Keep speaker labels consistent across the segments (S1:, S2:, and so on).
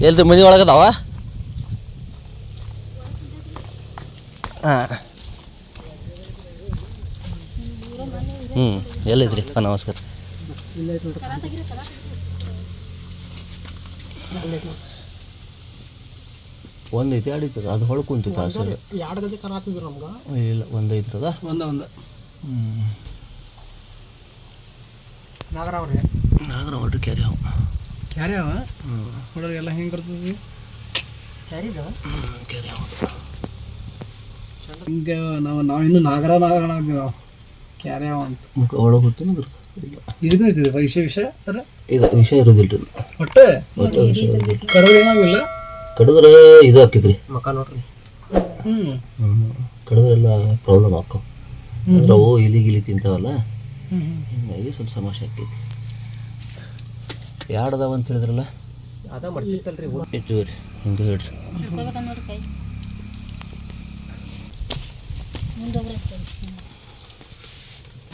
S1: ಎಲ್ರಿ ಮನೆ ಒಳಗದಾವ? ಹಾಂ ಎಲ್ಲಿದ್ರಿ? ಹಾಂ ನಮಸ್ಕಾರ. ಒಂದು ಐತಿ ಎರಡು ಐತದ ಅದು ಹೊಳ್ ಕುಂತಿತ್ತು ಆ ಸೈಡ್.
S2: ಎರಡು ಗದಿ ಕರ ಹಾಕಿದ್ರು ನಮ್ಗೆ.
S1: ಇಲ್ಲ ಒಂದು ಐತ್ರದ
S2: ಒಂದು ನಾಗರಾವ್ರಿ
S1: ಒಟ್ಟು ಕ್ಯಾರಿ ಅವ
S2: ಕ್ಯಾರಿ ಅವ ನೋಡ್ರಿ ಎಲ್ಲ ಹೆಂಗೆ ಬರ್ತದೆ ಕ್ಯಾರಿ
S1: ಕ್ಯಾರಿ ಅವ
S2: ಹಿಂಗೆ ನಾವಿನ್ನೂ ನಾಗರ ಕ್ಯಾರಿ ಅವ ಅಂತ
S1: ಮುಖ ಒಳಗೆ ಗೊತ್ತು
S2: ಇದನ್ನ ಐತಿದೆ ವಿಷಯ ಸರ್
S1: ಇದು ವಿಷಯ ಇರೋದಿಲ್ಲ ರೀ
S2: ಒಟ್ಟು
S1: ವಿಷಯ ಇರೋದಿಲ್ಲ.
S2: ಕಡದು ಏನಾಗಿಲ್ಲ
S1: ಕಡಿದ್ರೆ ಇದು ಹಾಕಿದ್ರಿ
S2: ಮಕ್ಕ ನೋಡ್ರಿ
S1: ಕಡಿದ್ರೆ ಎಲ್ಲ ಪ್ರಾಬ್ಲಮ್ ಹಾಕವು ಅಂದ್ರೆ ಅವು ಇಲಿ ತಿಂತಾವಲ್ಲ ಹಿಂಗಾಗಿ ಸ್ವಲ್ಪ ಸಮಸ್ಯೆ ಆಕೈತಿ. ಯಾಡದಾವ ಅಂತ ಹೇಳಿದ್ರಲ್ಲ
S2: ಅದ ಮಾಡ್ತಿತ್ತಲ್ರಿ
S1: ಇಟ್ಟಿವ್ರಿ ಹಿಂಗೆ ಹೇಳ್ರಿ.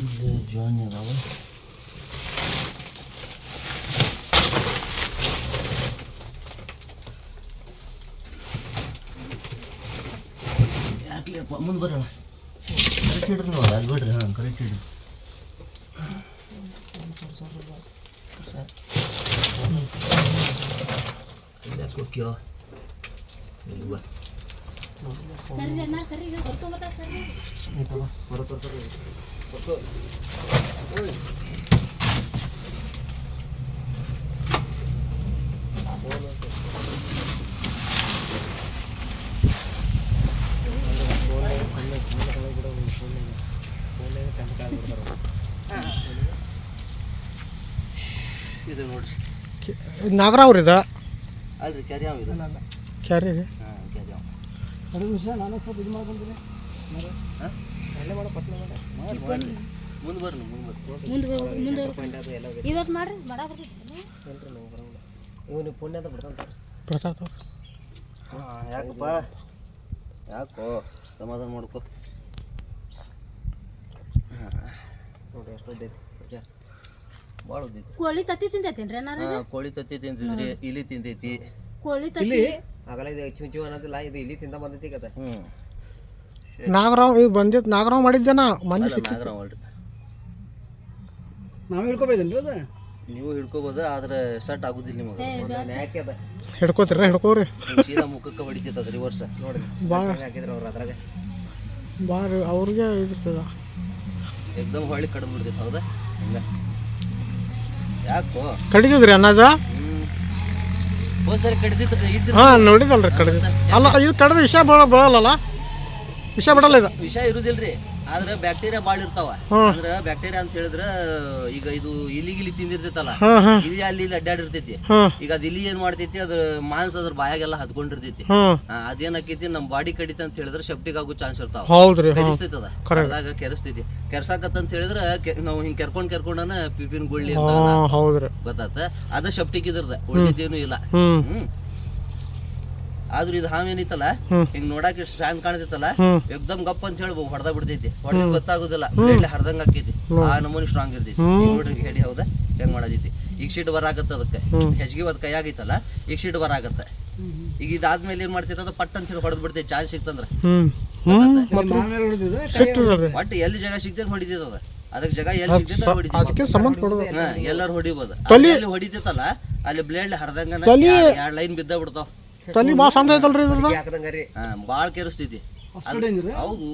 S1: ಇಲ್ಲಿ ಜಾನ್ ಅದಾವ. ಯಾಕ್ಲಿಯಪ್ಪ ಮುಂದೆ ಬರೋಣ. ಕರೆಕ್ಟ್ ಹಿಡ್ರಿ ನೀವು ಅದು ಬಿಡ್ರಿ. ಹಾಂ ಕರೆಕ್ಟ್ ಹಿಡ್ರಿ. ಓಕೆ ಬಾ ಇದು ನೋಡ್ರಿ
S2: ನಾಗರಾವ್ರಿ ಇದು
S1: ಅಲ್ರಿ ಕ್ಯಾರಿ ಅವ ಇದು
S2: ಕ್ಯಾರಿ ರೀ.
S1: ಹಾಂ ಕ್ಯಾರಿ ಅವ
S2: ಎರಡು ನಿಮಿಷ ನಾನು ಸ್ವಲ್ಪ ಇದು ಮಾಡ್ಕೊಂತೀನಿ.
S1: ಹಾಂ
S2: ಅಲ್ಲೇ ಮಾಡೋ ಪಟ್ಲ
S1: ಮುಂದೆ ಬರ್ರಿ
S3: ಇದೊತ್ತು ಮಾಡ್ರಿ ಮಾಡಾಕ್ರಿ
S2: ಇವನು ಪುಣ್ಯ ಅಂತ ಬಿಡ್ತಾನೆ
S3: ಬರ್ತಾವ.
S1: ಹಾಂ ಯಾಕಪ್ಪ ಯಾಕೋ ಸಮಾಧಾನ ಮಾಡ್ಕೊ. ಹಾಂ
S2: ನೋಡಿ ಎಷ್ಟು
S1: ಭಾಳ ಉದ್ದೈತಿ.
S3: ಕೋಳಿ ತತ್ತಿ ತಿಂತೈತೇನ್ರಿ ಅಣ್ಣ?
S1: ಹಾಂ ಕೋಳಿ ತತ್ತಿ ತಿಂತಿದ್ರಿ, ಇಲಿ ತಿಂತೈತಿ.
S3: ಕೋಳಿ ತತ್ತಿ
S2: ಆಗಲ್ಲ ಇದು ಚುಂಚು ಅನ್ನೋದಿಲ್ಲ, ಇದು ಇಲ್ಲಿ ತಿಂದ ಬಂದೈತಿ ಕತೆ.
S4: ನಾಗರಾವ್ ಇದು ಬಂದಿತ್ತು. ನಾಗರಾವ್ ಮಾಡಿದ್ದೇನ ಮಂದಿ
S1: ನಾಗರಾವ್ ಅಲ್ರಿ.
S2: ನಾವು ಹಿಡ್ಕೋಬೇಕೇನ್ರಿ ಅದು?
S1: ನೀವು ಹಿಡ್ಕೋಬೋದು, ಆದ್ರೆ ಸಟ್ ಆಗುದಿಲ್ಲ ನಿಮಗೆ.
S2: ಯಾಕೆ ಅದ
S4: ಹಿಡ್ಕೋರಿ
S1: ಸೀದಾ ಮುಖಕ್ಕೆ ಹೊಡಿತೈತದ ರಿವರ್ಸ್
S2: ನೋಡಿ
S4: ಭಾಳ
S2: ಹಾಕಿದ್ರು ಅವ್ರು ಅದ್ರಾಗ
S4: ಭಾಳ ಅವ್ರಿಗೆ ಇರ್ತದ.
S1: ಎಕ್ದಮ್ ಹೊಳ್ಳಿ ಕಡ್ದು ಬಿಡ್ತೈತೆ. ಹೌದಾ? ಹಂಗ ಯಾಕೋ
S4: ಕಡಿದಿದ್ರಿ ಅನ್ನದ?
S1: ಹೋದ್ ಸರಿ ಕಡ್ದಿತ್ತು ಇದ್ರ.
S4: ಹಾಂ ನೋಡಿದಲ್ರಿ ಕಡಿದ. ಅಲ್ಲ ಇದು ಕಡಿದ ವಿಷ ಬೀಳಲ್ಲ, ವಿಷ ಬಿಡಲ್ಲ ಇದು.
S1: ವಿಷ ಇರುದಿಲ್ರಿ, ಆದ್ರೆ ಬ್ಯಾಕ್ಟೀರಿಯಾ ಭಾಳ ಇರ್ತಾವ. ಅಂದ್ರೆ ಬ್ಯಾಕ್ಟೀರಿಯಾ ಅಂತ ಹೇಳಿದ್ರ ಈಗ ಇದು ಇಲಿ ತಿಂದಿರ್ತೈತಲ್ಲ, ಇಲ್ಲಿ ಅಲ್ಲಿ ಇಲ್ಲಿ ಅಡ್ಡಾಡಿರ್ತೈತಿ. ಈಗ ಅದ್ ಇಲ್ಲಿ ಏನ್ ಮಾಡ್ತೈತಿ, ಅದ್ರ ಮಾಂಸ ಅದ್ರ ಬಾಯಾಗೆಲ್ಲ ಹದ್ಕೊಂಡಿರ್ತೈತಿ. ಅದೇನಾಕೈತಿ ನಮ್ ಬಾಡಿ ಕಡಿತ ಅಂತ ಹೇಳಿದ್ರೆ ಸೆಪ್ಟಿಕ್ ಆಗೋ ಚಾನ್ಸ್ ಇರ್ತಾವ.
S4: ಹೌದ್ರಿ,
S1: ಕೆರಿಸ್ತೈತದ ಕಡ್ದಾಗ ಕೆರಿಸ್ತೈತಿ. ಕೆರ್ಸಾಕತ್ತ ಹೇಳಿದ್ರೆ ನಾವು ಹಿಂಗ್ ಕೆರ್ಕೊಂಡನ ಪಿಪಿನ್ ಗುಳ್ಳಿ
S4: ಹೌದ್ರಿ
S1: ಗೊತ್ತಾತ. ಅದ ಸೆಪ್ಟಿಕ್ ಇದ್ರದ, ಉಳಿದಿದ್ದೇನು ಇಲ್ಲ. ಆದ್ರೂ ಇದು ಹಾವು ಏನೈತಲ್ಲ, ಹಿಂಗ್ ನೋಡಾಕ ಎಷ್ಟು ಶಾಂತ ಕಾಣ್ತೈತಲ್ಲ, ಎಕ್ದಮ್ ಗಪ್ ಅಂತ ಹೇಳಿ ಹೊಡೆದ ಬಿಡ್ತೈತಿ. ಹೊಡೆದ್ ಗೊತ್ತಾಗುದಿಲ್ಲ, ಬ್ಲೇಡ್ ಹರ್ದಂಗ ಆಕೈತಿ. ಆ ನಮೂನಿ ಸ್ಟ್ರಾಂಗ್ ಇರ್ತೈತಿ. ನೋಡ್ರಿ ಹೇಳಿ ಹೌದಾ ಹೆಂಗ್ ಮಾಡತೈತಿ. ಈಗ ಶೀಟ್ ಬರಾಕತ್ತ, ಅದಕ್ಕೆ ಹೆಚ್ಚಿಗೆ ಅದ್ ಕೈಯಾಗೈತಲ್ಲ, ಈಗ ಶೀಟ್ ಬರಾಕತ್ತ. ಈಗ ಇದಾದ್ಮೇಲೆ ಏನ್ ಮಾಡ್ತೈತ, ಅದು ಪಟ್ ಅಂತ ಹೇಳಿ ಹೊಡೆದ್ ಬಿಡ್ತೈತಿ. ಚಾರ್ಜ್ ಸಿಕ್ತಂದ್ರ ಒಟ್ಟು ಎಲ್ಲಿ ಜಾಗ ಸಿಗ್ತೈತೆ ಹೊಡಿತೈತ ಅದ. ಅದಕ್ಕೆ ಜಾಗ ಎಲ್ಲಿ ಸಿಗ್ತೈತೆ ಹೊಡಿತೈತಿ. ಎಲ್ಲಾರು ಹೊಡಿಬೋದು. ಎಲ್ಲಿ ಹೊಡಿತೈತಲ್ಲ ಅಲ್ಲಿ ಬ್ಲೇಡ್ ಹರ್ದಂಗ 2 ಲೈನ್ ಬಿದ್ದ ಬಿಡ್ತಾವ.
S4: ತಲಿ ಭಾಳ ಸಣ್ಣ ಐತಲ್ರಿ ಇದ್ರದ್ದು?
S1: ಭಾಳ ಕೆರಿಸ್ತೈತಿ. ಹೌದು,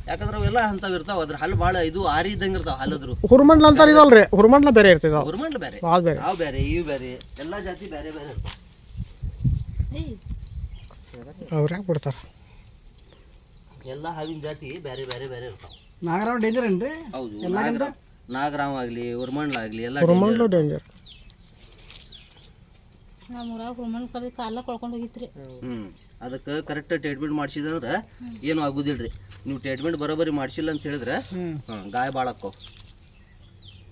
S1: ಯಾಕಂದ್ರೆ ಅವೆಲ್ಲ ಅಂತವ್ ಇರ್ತಾವ. ಅದ್ರ ಹಲ್ಲು ಭಾಳ ಇದು ಆರಿ ಇದ್ದಂಗ ಇರ್ತಾವ. ಹಲ್ಲದ್ರು
S4: ಹುರ್ಮಂಡ್ಲ ಅಂತಾರ ಇದಲ್ರಿ, ಹುರ್ಮಂಡ್ಲ ಬೇರೆ ಇರ್ತೈತ.
S1: ಹುರ್ಮಂಡ್ಲ ಬೇರೆ, ಅವು ಬೇರೆ, ಇವು ಬೇರೆ, ಎಲ್ಲಾ ಜಾತಿ ಬೇರೆ ಬೇರೆ ಇರ್ತಾವ.
S4: ಅವ್ರು ಯಾಕೆ ಬಿಡ್ತಾರ?
S1: ಎಲ್ಲಾ ಹಾವಿನ ಜಾತಿ ಬೇರೆ ಬೇರೆ ಬೇರೆ ಇರ್ತಾವ.
S2: ನಾಗರಾವ್ ಡೇಂಜರ್ ಏನ್ರಿ?
S1: ಹೌದು, ನಾಗರಾವ್ ಆಗ್ಲಿ ಹುರ್ಮಂಡ್ಲ ಆಗ್ಲಿ ಎಲ್ಲ
S4: ಹುರ್ಮಂಡ್ಲ ಡೇಂಜರ್.
S3: ನಮ್ಮ ಊರಾಗ ಹುರ್ಮಂಡ್ ಕಡೆ ಕಾಲ ಕಳ್ಕೊಂಡು ಹೋಗಿತ್ರಿ.
S1: ಅದಕ್ಕೆ ಕರೆಕ್ಟ್ ಟ್ರೀಟ್ಮೆಂಟ್ ಮಾಡಿಸಿದಂದ್ರೆ ಏನು ಆಗುದಿಲ್ರಿ. ನೀವು ಟ್ರೀಟ್ಮೆಂಟ್ ಬರೋಬ್ಬರಿ ಮಾಡಿಸಿಲ್ಲ ಅಂತ ಹೇಳಿದ್ರೆ ಗಾಯ ಭಾಳ ಆಕ್ಕವು.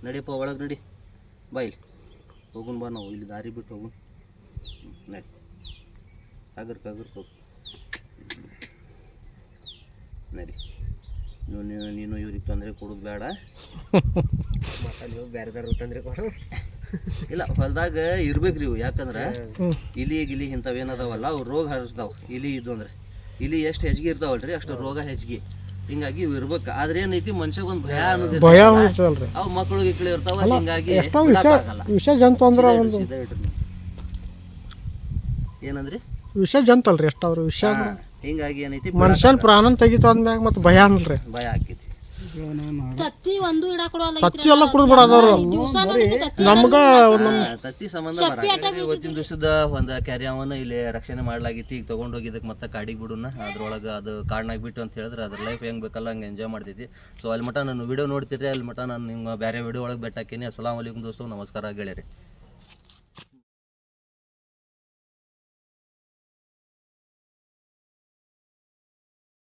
S1: ನಡಿಯಪ್ಪ ಒಳಗೆ ನಡಿ, ಬಾ ಇಲ್ಲಿ ಹೋಗುನ್ ಬಾ. ನಾವು ಇಲ್ಲಿ ದಾರಿ ಬಿಟ್ಟು ಹೋಗುನ್ ನಡಿ. ಕಗರ್ಕ ಹೋಗು ನಡಿ. ನೀನು ಇವ್ರಿಗೆ ತೊಂದರೆ ಕೊಡೋದು ಬೇಡ.
S2: ಮತ್ತೆ ನೀವು ಬೇರೆ ತೊಂದರೆ ಕೊಡು.
S1: ಇಲ್ಲ ಹೊಲ್ದಾಗ ಇರ್ಬೇಕ್ರಿ ಇವು, ಯಾಕಂದ್ರ ಇಲಿ ಗಿಲಿ ಇಂಥವೇನದಾವಲ್ಲ ಅವು ರೋಗ ಹರಸ್ತಾವ. ಇಲಿ ಇದು ಅಂದ್ರೆ ಇಲಿ ಎಷ್ಟು ಹೆಚ್ಚಿಗೆ ಇರ್ತಾವಲ್ರಿ ಅಷ್ಟು ರೋಗ ಹೆಚ್ಚಿಗೆ. ಹಿಂಗಾಗಿ ಇವು ಇರ್ಬೇಕು. ಆದ್ರೆ ಏನೈತಿ ಮನುಷ್ಯಗೆ ಒಂದು ಭಯ ಅನ್ನೋದು
S4: ಭಯ ಅನ್ಸಲ್ರಿ.
S1: ಅವು ಮಕ್ಕಳು ಗಿಕ್ಕಳು ಇರ್ತಾವ, ಹಿಂಗಾಗಿ
S4: ಎಷ್ಟೋ ವಿಷ ಜಂತು ಅಂದ್ರೆ ಒಂದು
S1: ಏನಂದ್ರಿ
S4: ವಿಷ ಜಂತು ಅಲ್ರಿ ಎಷ್ಟಾದ್ರು ವಿಷ
S1: ಹಿಂಗಾಗಿ ಏನೈತಿ
S4: ಮನುಷ್ಯನ ಪ್ರಾಣನ ತೆಗಿತು ಅಂದ್ಮ್ಯಾಗ ಮತ್ತೆ ಭಯ ಅನ್ರಿ.
S1: ಭಯ ಆಕೈತಿ.
S3: ತತ್ತಿ ಒಂದು ಇಡ ಕೊಡೋಲ್ಲ
S4: ತತ್ತಿ ಎಲ್ಲ ಕುಡಿದು ಬಿಡೋದವ್ರು
S3: ದಿವಸ ನೋಡಿ ತತ್ತಿ
S4: ನಮ್ಗ
S1: ತತ್ತಿ ಸಂಬಂಧ ಬರಾಕತ್ರಿ. ಇವತ್ತಿನ ದಿವಸದ ಒಂದು ಕ್ಯಾರಿಯವನ್ನ ಇಲ್ಲಿ ರಕ್ಷಣೆ ಮಾಡ್ಲಾಗಿತ್ತು. ಈಗ ತಗೊಂಡ್ ಹೋಗಿದ್ದಕ್ಕೆ ಮತ್ತೆ ಕಾಡಿಗೆ ಬಿಡುನ ಅದ್ರೊಳಗೆ ಅದು ಕಾಡ್ನಾಗ ಬಿಟ್ಟು ಅಂತ ಹೇಳಿದ್ರೆ ಅದ್ರ ಲೈಫ್ ಹೆಂಗ್ ಬೇಕಲ್ಲ ಹಂಗೆ ಎಂಜಾಯ್ ಮಾಡ್ತೈತಿ. ಸೊ ಅಲ್ಲಿ ಮಟ್ಟ ನಾನು ವಿಡಿಯೋ ನೋಡ್ತೀರಿ, ಅಲ್ಲಿ ಮಟ್ಟ ನಾನು ನಿಮ್ಮ ಬೇರೆ ವಿಡಿಯೋ ಒಳಗೆ ಬೆಟ್ಟಾಕೀನಿ. ಅಸ್ಸಲಾಂ ವಲೈಕುಮ್ ದೋಸ್ತು, ನಮಸ್ಕಾರ ಗೆಳೆಯರಿ.